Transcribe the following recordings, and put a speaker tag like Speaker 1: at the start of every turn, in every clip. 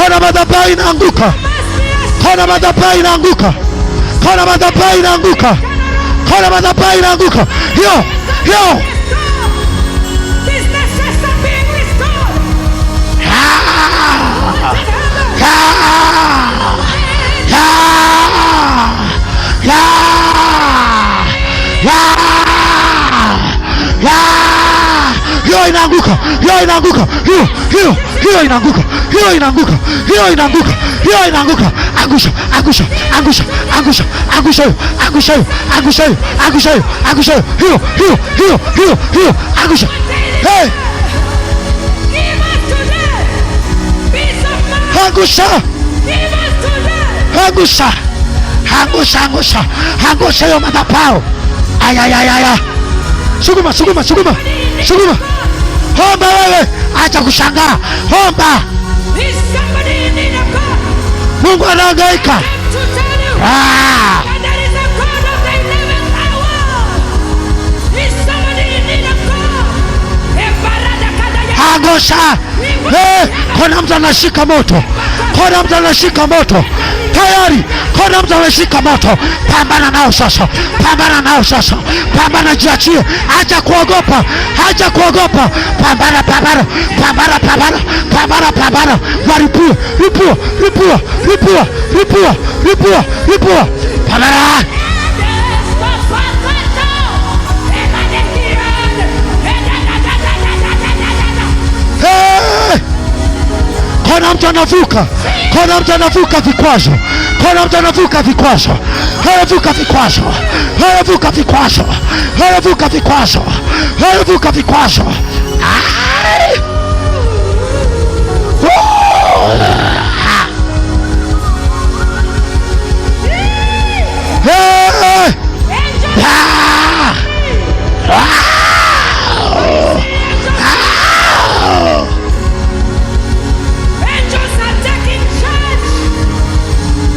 Speaker 1: Kona madhabahu inaanguka. Kona madhabahu inaanguka. Kona madhabahu inaanguka. Kona madhabahu inaanguka. Yo. Hiyo inaanguka. Hiyo inaanguka. Hiyo inaanguka. Hiyo inaanguka. Hiyo inaanguka. Hiyo inaanguka. Angusha. Angusha. Angusha. Angusha. Angusha. Angusha. Angusha. Angusha. Angusha. Hiyo. Hiyo. Hiyo. Hiyo. Hiyo. Angusha. Hey. Angusha. Angusha. Angusha. Angusha. Angusha hiyo madhabahu. Aya. Suguma. Suguma. Suguma. Suguma. Omba wewe, acha kushangaa. Omba. Mungu anahangaika. Angusha. Kuna mtu anashika moto. Kuna mtu anashika moto. Tayari. Kuna mtu anashika moto. Pambana nao sasa. Pambana nao sasa. Pambana, jiachie. Acha kuogopa. Acha kuogopa. Pambana, pambana. Pambana, pambana. Pambana, pambana. Waripua. Ripua. Ripua. Ripua. Ripua. Ripua. Ripua. Pambana. Kuna mtu anavuka. Kuna mtu anavuka vikwazo. Kuna mtu anavuka vikwazo. Anavuka vikwazo. Anavuka vikwazo. Anavuka vikwazo. Anavuka vikwazo.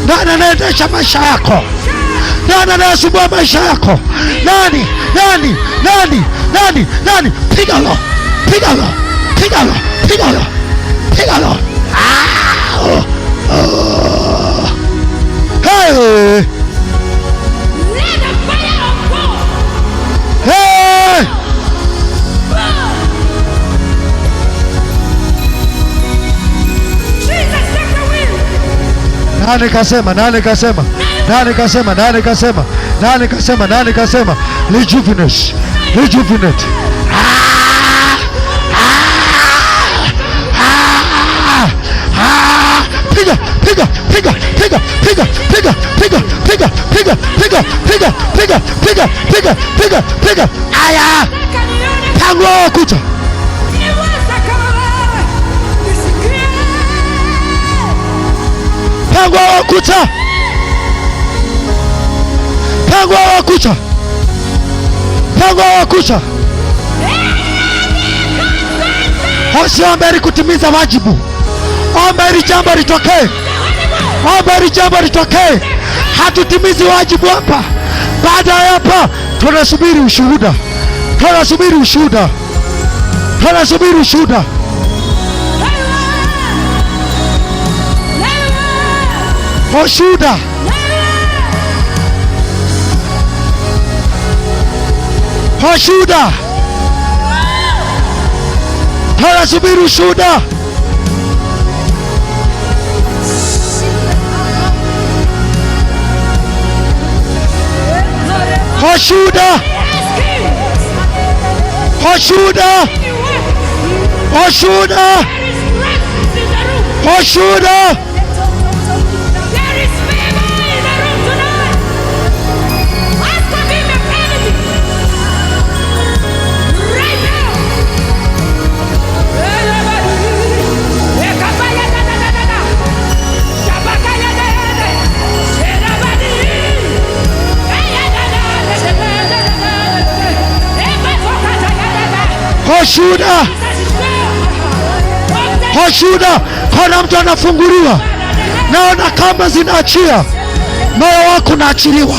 Speaker 1: Nani anaendesha maisha yako? Nani anayasumbua maisha yako? Nani? Nani? Nani? Nani? Nani? Piga lo. Piga lo. Piga lo. Piga lo. Piga lo. Hey! Hey! Nani kasema? Nani kasema? Nani kasema? Nani kasema? Nani kasema? Nani kasema? Rejuvenate. Rejuvenate. Piga, piga, piga, piga, piga, piga, piga, piga, piga, piga, piga, piga, piga, piga, piga, piga. Aya! Pangwa kucha. Pangwa kucha. Pangwa kucha. Pangwa kucha. Usiombe ili kutimiza wajibu. Omba ili jambo litokee. Omba ili jambo litokee. Hatutimizi wajibu hapa. Baada ya hapa tunasubiri ushuhuda. Tunasubiri ushuhuda. Tunasubiri ushuhuda. Ushuhuda. Ushuhuda. Tunasubiri ushuhuda. Ushuhuda. Ushuhuda. Ushuhuda. Ushuhuda. Ushuhuda. Ushuhuda. Kuna mtu anafunguliwa. Naona kama zinaachia. Moyo wako unaachiliwa.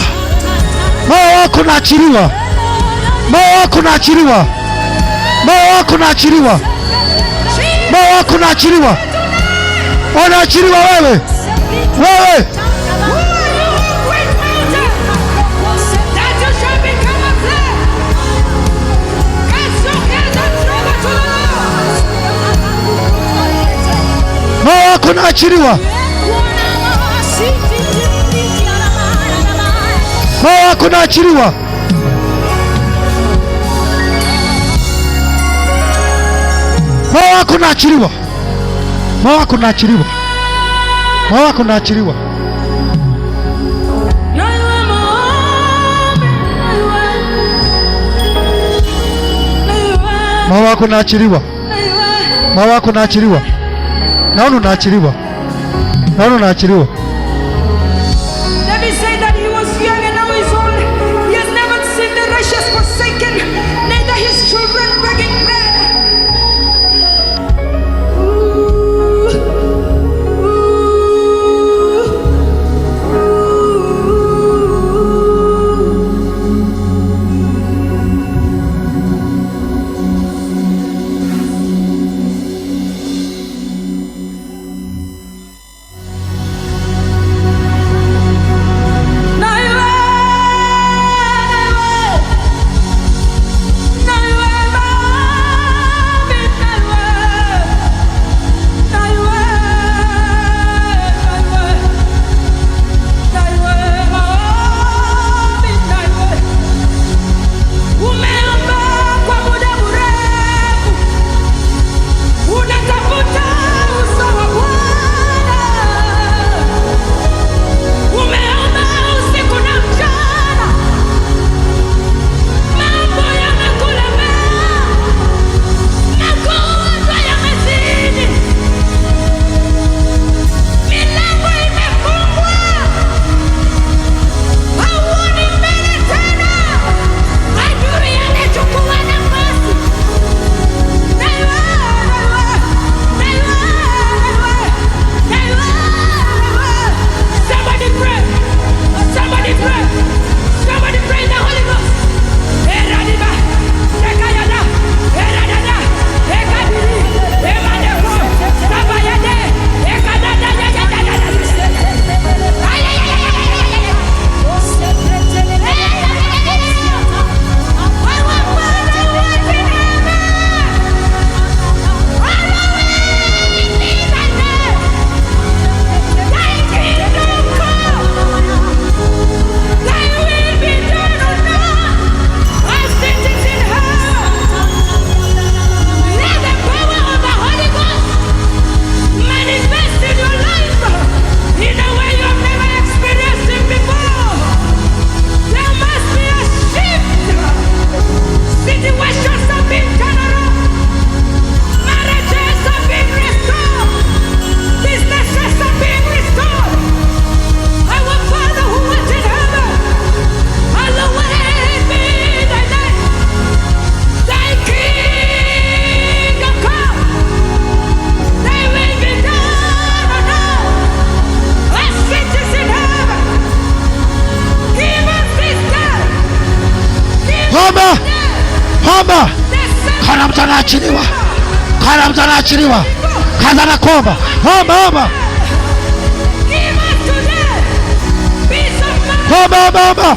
Speaker 1: Moyo wako unaachiliwa. Moyo wako unaachiliwa. Moyo wako unaachiliwa. Moyo wako unaachiliwa. Unaachiliwa wewe. Wewe moyo wako unaachiliwa. Moyo wako unaachiliwa. Moyo wako unaachiliwa. Moyo wako unaachiliwa. Moyo wako unaachiliwa. Moyo wako unaachiliwa. Moyo wako unaachiliwa. Naona unaachiliwa. Naona unaachiliwa.
Speaker 2: David said that he was young and now he's old. He has never seen the righteous forsaken, neither his children begging bread.
Speaker 1: Omba. Kana mtu anaachiliwa. Kana mtu anaachiliwa. Kaza na kuomba. Omba, omba. Omba, omba, omba.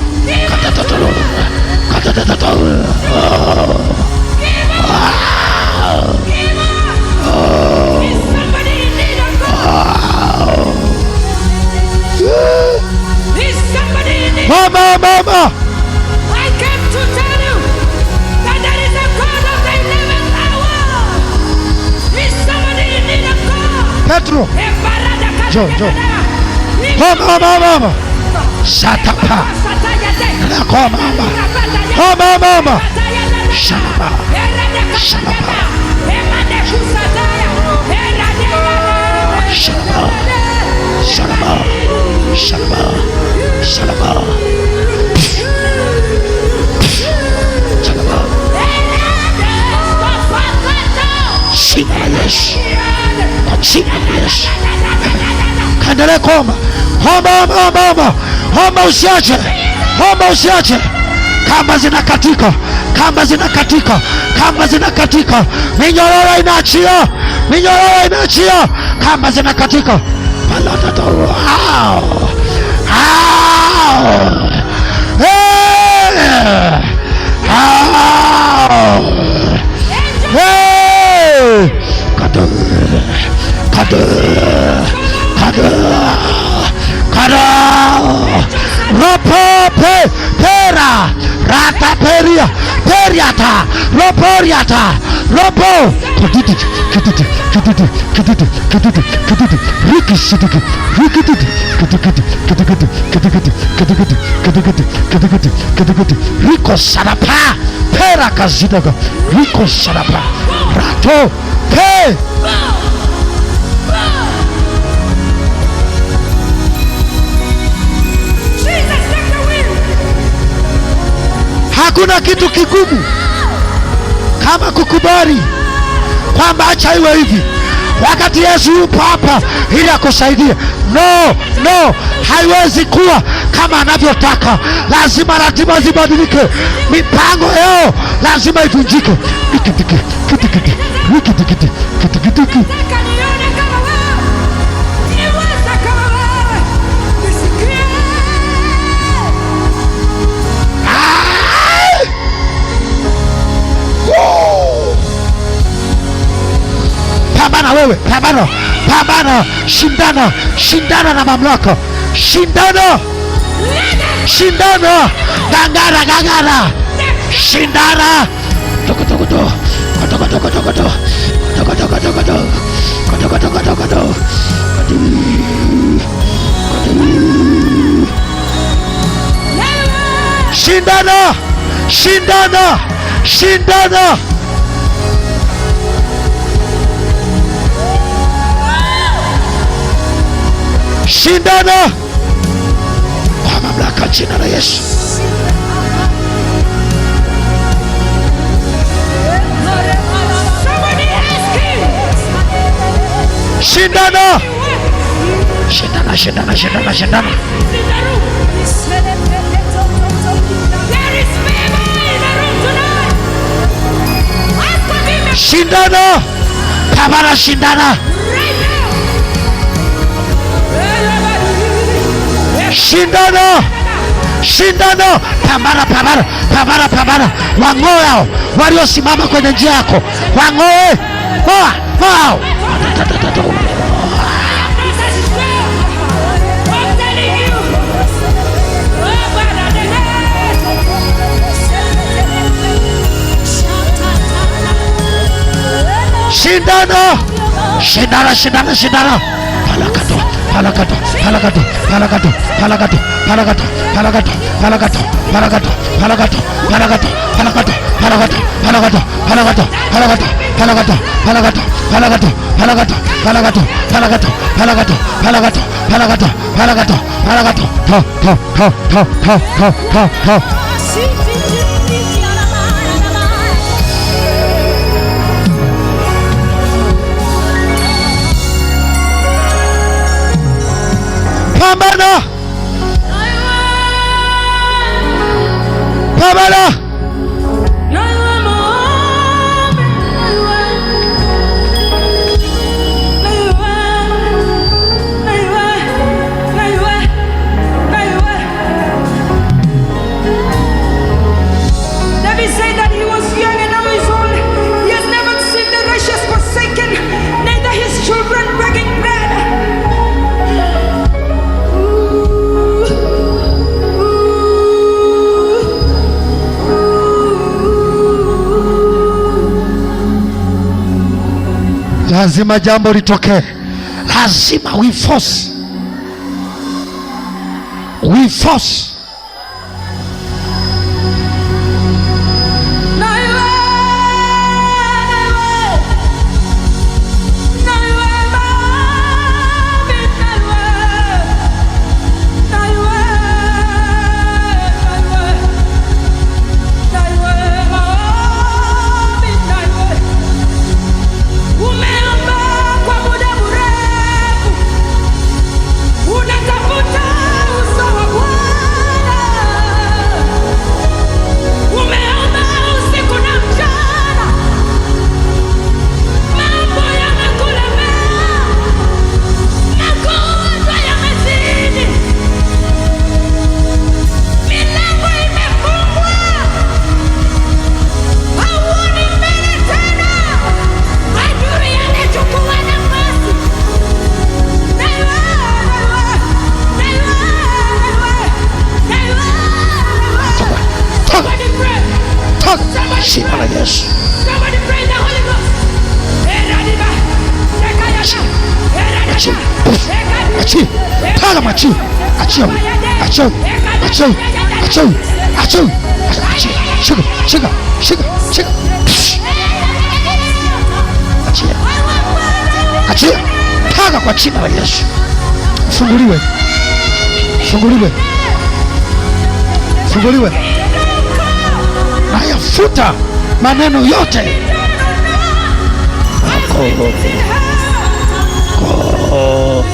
Speaker 1: Omba, omba, omba. Petro, jo. Omba. Shatapa. Nakoma, omba. Shalaba. Yes. Kaendelee kuomba. Omba usiache. Kamba zinakatika. Minyororo inaachia. minyororo imeachia, kamba zinakatika. Ropope pera rata peria periata roporiata ropo kititi kititi kititi kititi kititi kititi rikisitiki rikititi kititi kititi kititi kititi kititi kititi kititi riko sarapa pera kazidaga riko sarapa rato pe. Hakuna kitu kigumu kama kukubali kwamba acha iwe hivi wakati Yesu yupo hapa ili akusaidie. No, haiwezi kuwa kama anavyotaka. Lazima ratiba zibadilike, mipango yao lazima ivunjike. Pambana wewe, pambana, shindana na mamlaka, shindana, gangara, shindana. Shindana. Shindana kwa mamlaka jina la Yesu. Shindana. Shindana. Pambana, shindana. Shindana. Pambana. Wang'oe waliosimama kwenye njia yako. Wang'oe. Wow. Shindana. Palakato. Pambana.
Speaker 2: David said that he was young and now he's old. He has never seen the righteous forsaken, neither his children begging bread.
Speaker 1: Lazima jambo litokee. Lazima we force.
Speaker 2: Unatafuta uso wa Bwana.
Speaker 1: jina la Yesu. Achia, taga machi, achia, achia, achia, achia, achia, shika, shika, shika, shika, achia, achia, taga kwa jina la Yesu. Funguliwe, funguliwe, funguliwe. Nayafuta maneno yote. Oh.